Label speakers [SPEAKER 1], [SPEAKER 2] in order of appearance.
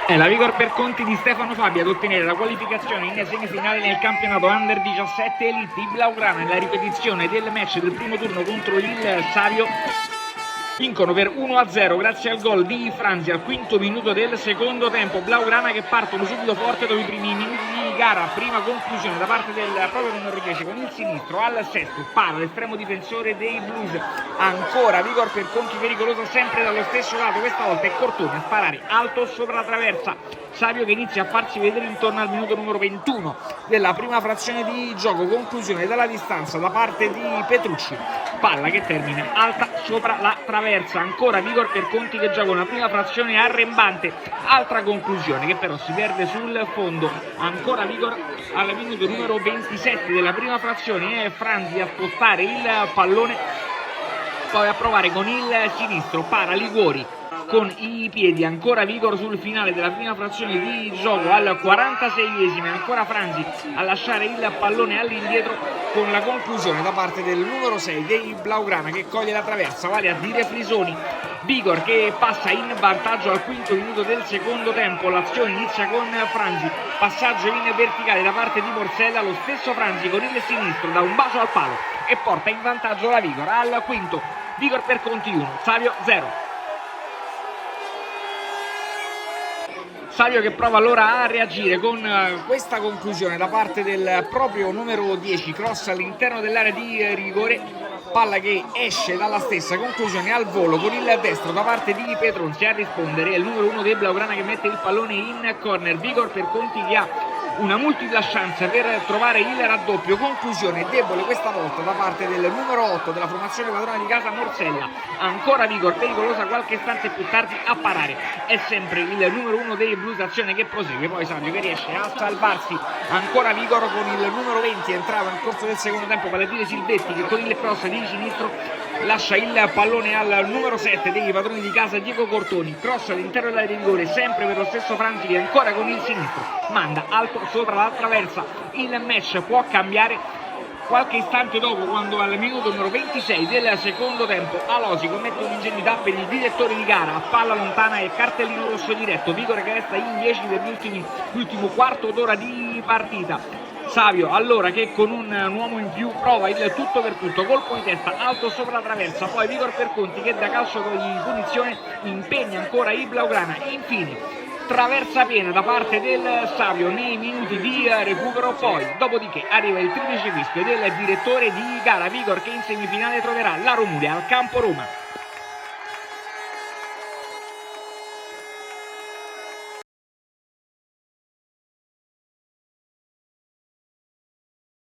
[SPEAKER 1] È la Vigor per conti di Stefano Fabi ad ottenere la qualificazione in semifinale nel campionato Under 17 Elite. I Blaugrana nella ripetizione del match del primo turno contro il Savio vincono per 1-0 grazie al gol di Franzi al quinto minuto del secondo tempo. Blaugrana che partono subito forte dopo i primi minuti di gara, prima conclusione da parte del proprio numero 10 con il sinistro al sesto, para l'estremo difensore dei Blues. Ancora Vigor per conti pericolosa sempre dallo stesso lato, questa volta è Cortoni a sparare alto sopra la traversa. Savio che inizia a farsi vedere intorno al minuto numero 21 della prima frazione di gioco, conclusione dalla distanza da parte di Petrucci, palla che termina alta sopra la traversa. Ancora Vigor per conti che gioca una prima frazione arrembante, altra conclusione che però si perde sul fondo. Ancora Vigor al minuto numero 27 della prima frazione è Franzi a spostare il pallone, poi a provare con il sinistro, para Liguori con i piedi. Ancora Vigor sul finale della prima frazione di gioco al 46esimo, ancora Franzi a lasciare il pallone all'indietro con la conclusione da parte del numero 6 dei Blaugrana che coglie la traversa, vale a dire Frisoni. Vigor che passa in vantaggio al quinto minuto del secondo tempo, l'azione inizia con Franzi, passaggio in verticale da parte di Morsella, lo stesso Franzi con il sinistro da un bacio al palo e porta in vantaggio la Vigor al quinto. Vigor per conti 1, Savio 0. Savio che prova allora a reagire con questa conclusione da parte del proprio numero 10, cross all'interno dell'area di rigore, palla che esce dalla stessa, conclusione al volo con il destro da parte di Petronzi. A rispondere è il numero 1 dei Blaugrana che mette il pallone in corner. Vigor per conti che ha una multipla chance per trovare il raddoppio, conclusione debole questa volta da parte del numero 8 della formazione padrona di casa Morsella. Ancora Vigor pericolosa qualche istante più tardi a parare, è sempre il numero 1 dei Blues, azione che prosegue, poi Savio che riesce a salvarsi. Ancora Vigor con il numero 20, entrava nel corso del secondo tempo, vale a dire Silvetti, che con il cross di sinistro lascia il pallone al numero 7 dei padroni di casa Diego Cortoni, cross all'interno dell'area di rigore sempre per lo stesso Franzi che ancora con il sinistro manda alto sopra la traversa. Il match può cambiare qualche istante dopo, quando al minuto numero 26 del secondo tempo Alosi commette un'ingenuità per il direttore di gara, a palla lontana e cartellino rosso diretto. Vigor che resta in 10 per l'ultimo quarto d'ora di partita. Savio allora che con un uomo in più prova il tutto per tutto, colpo di testa alto sopra la traversa, poi Vigor per conti che da calcio di punizione impegna ancora i Blaugrana. Infine traversa piena da parte del Savio nei minuti di recupero, poi dopodiché arriva il triplice fischio del direttore di gara. Vigor che in semifinale troverà la Romulea al campo Roma.